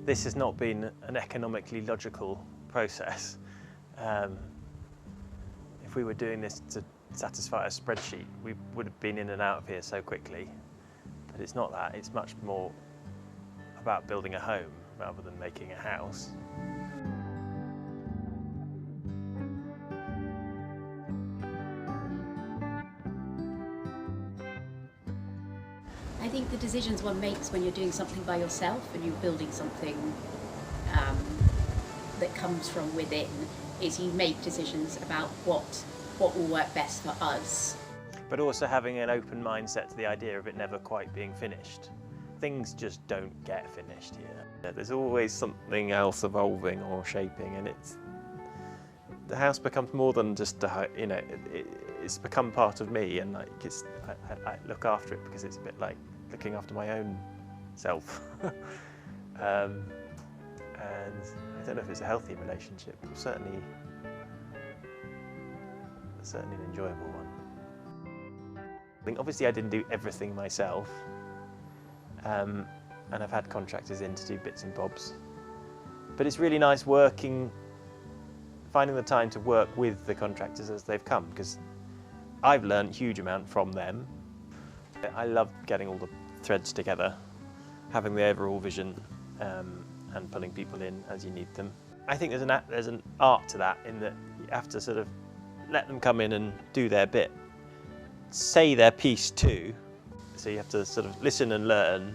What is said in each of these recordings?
This has not been an economically logical process. If we were doing this to satisfy a spreadsheet, we would have been in and out of here so quickly. But it's not that, it's much more about building a home rather than making a house. I think the decisions one makes when you're doing something by yourself and you're building something that comes from within is you make decisions about what will work best for us. But also having an open mindset to the idea of it never quite being finished. Things just don't get finished here. There's always something else evolving or shaping, and the house becomes more than just it's become part of me, and like I look after it because it's a bit like looking after my own self. And I don't know if it's a healthy relationship, but certainly an enjoyable one. I think obviously I didn't do everything myself, and I've had contractors in to do bits and bobs. But it's really nice finding the time to work with the contractors as they've come, because I've learned a huge amount from them. I love getting all the threads together, having the overall vision, and pulling people in as you need them. I think there's an art to that, in that you have to sort of let them come in and do their bit, say their piece too. So you have to sort of listen and learn.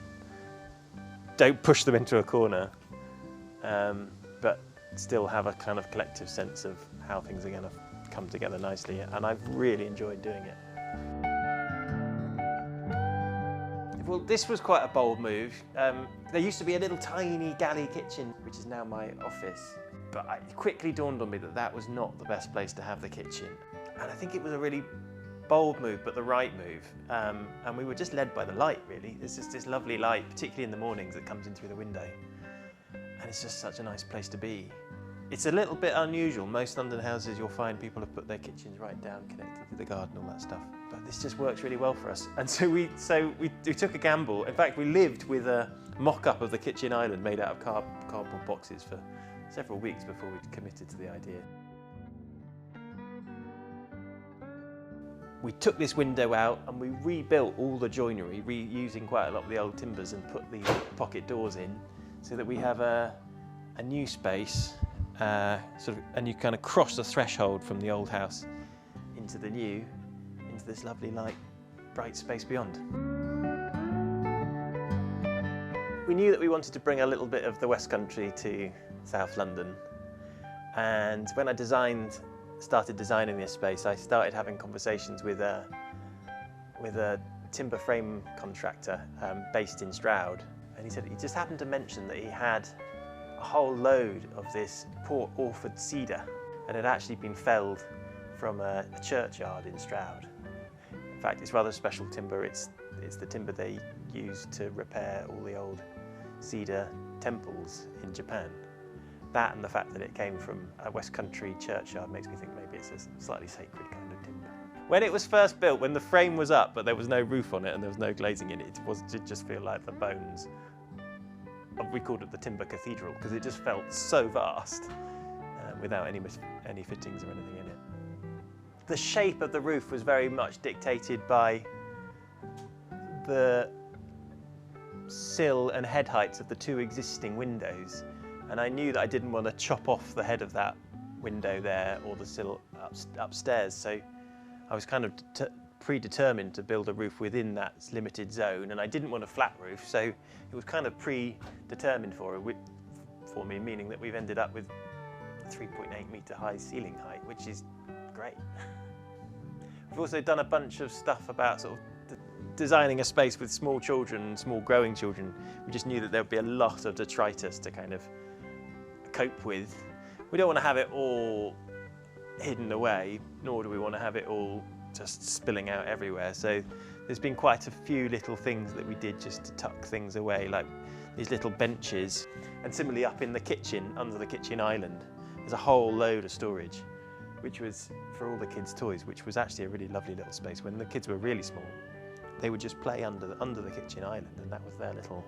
Don't push them into a corner, but still have a kind of collective sense of how things are going to come together nicely. And I've really enjoyed doing it. Well, this was quite a bold move. There used to be a little tiny galley kitchen, which is now my office. But it quickly dawned on me that that was not the best place to have the kitchen. And I think it was a really bold move, but the right move. And we were just led by the light, really. There's just this lovely light, particularly in the mornings, that comes in through the window. And it's just such a nice place to be. It's a little bit unusual. Most London houses, you'll find people have put their kitchens right down, connected to the garden, all that stuff. But this just works really well for us. And so we took a gamble. In fact, we lived with a mock-up of the kitchen island made out of cardboard boxes for several weeks before we'd committed to the idea. We took this window out and we rebuilt all the joinery, reusing quite a lot of the old timbers, and put these pocket doors in so that we have a new space, and you kind of cross the threshold from the old house into the new, into this lovely light, bright space beyond. We knew that we wanted to bring a little bit of the West Country to South London, and when I started designing this space, I started having conversations with a timber frame contractor based in Stroud, and he said he just happened to mention that he had a whole load of this Port Orford cedar, and had actually been felled from a churchyard in Stroud. In fact, it's rather special timber. It's the timber they use to repair all the old cedar temples in Japan. That and the fact that it came from a West Country churchyard makes me think maybe it's a slightly sacred kind of timber. When it was first built, when the frame was up but there was no roof on it and there was no glazing in it, it did just feel like the bones. We called it the Timber Cathedral because it just felt so vast without any fittings or anything in it. The shape of the roof was very much dictated by the sill and head heights of the two existing windows. And I knew that I didn't want to chop off the head of that window there or the sill upstairs. So I was kind of predetermined to build a roof within that limited zone, and I didn't want a flat roof, so it was kind of predetermined for me, meaning that we've ended up with a 3.8 metre high ceiling height, which is great. We've also done a bunch of stuff about sort of designing a space with small children, small growing children. We just knew that there would be a lot of detritus to kind of cope with. We don't want to have it all hidden away, nor do we want to have it all just spilling out everywhere. So there's been quite a few little things that we did just to tuck things away, like these little benches. And similarly up in the kitchen, under the kitchen island, there's a whole load of storage, which was for all the kids' toys, which was actually a really lovely little space. When the kids were really small, they would just play under the kitchen island, and that was their little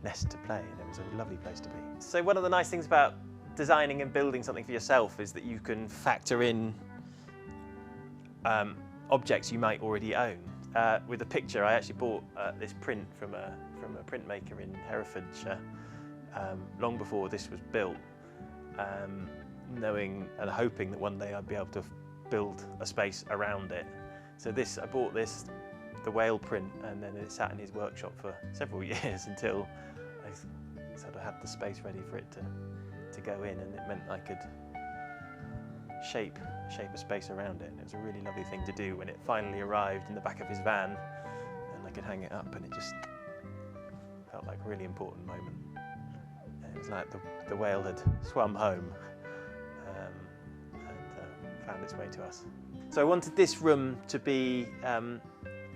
nest to play, and it was a lovely place to be. So one of the nice things about designing and building something for yourself is that you can factor in objects you might already own. With a picture, I actually bought this print from a printmaker in Herefordshire long before this was built, knowing and hoping that one day I'd be able to build a space around it. So I bought this, the whale print, and then it sat in his workshop for several years until I sort of had the space ready for it to go in, and it meant I could shape a space around it, and it was a really lovely thing to do when it finally arrived in the back of his van and I could hang it up, and it just felt like a really important moment. And it was like the whale had swum home and found its way to us. So I wanted this room to be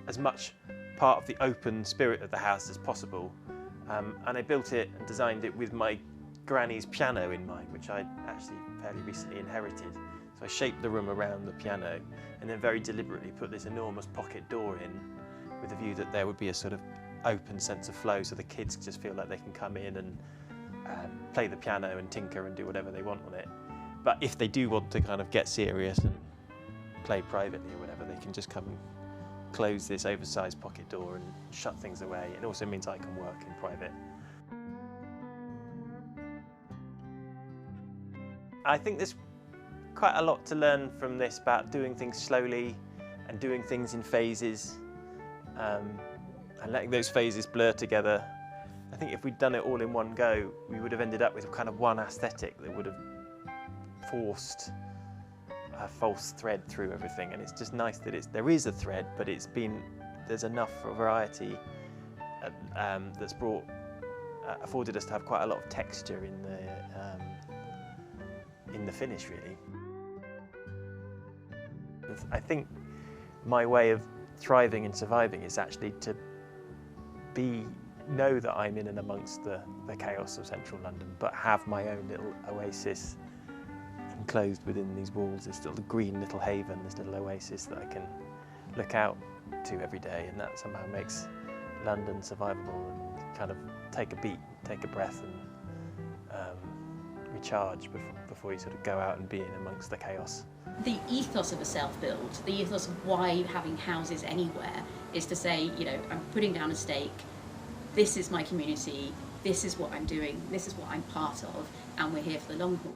as much part of the open spirit of the house as possible, and I built it and designed it with my granny's piano in mind, which I actually fairly recently inherited. So I shaped the room around the piano and then very deliberately put this enormous pocket door in with the view that there would be a sort of open sense of flow, so the kids just feel like they can come in and play the piano and tinker and do whatever they want on it. But if they do want to kind of get serious and play privately or whatever, they can just come and close this oversized pocket door and shut things away. It also means I can work in private. I think there's quite a lot to learn from this about doing things slowly and doing things in phases, and letting those phases blur together. I think if we'd done it all in one go, we would have ended up with kind of one aesthetic that would have forced a false thread through everything. And it's just nice that there is a thread, but there's enough variety that's afforded us to have quite a lot of texture in the finish, really. I think my way of thriving and surviving is actually to know that I'm in and amongst the chaos of central London, but have my own little oasis enclosed within these walls, this little green little haven, this little oasis that I can look out to every day, and that somehow makes London survivable, and kind of take a beat, take a breath, and recharge before you sort of go out and be in amongst the chaos. The ethos of a self-build, the ethos of why having houses anywhere, is to say, I'm putting down a stake, this is my community, this is what I'm doing, this is what I'm part of, and we're here for the long haul.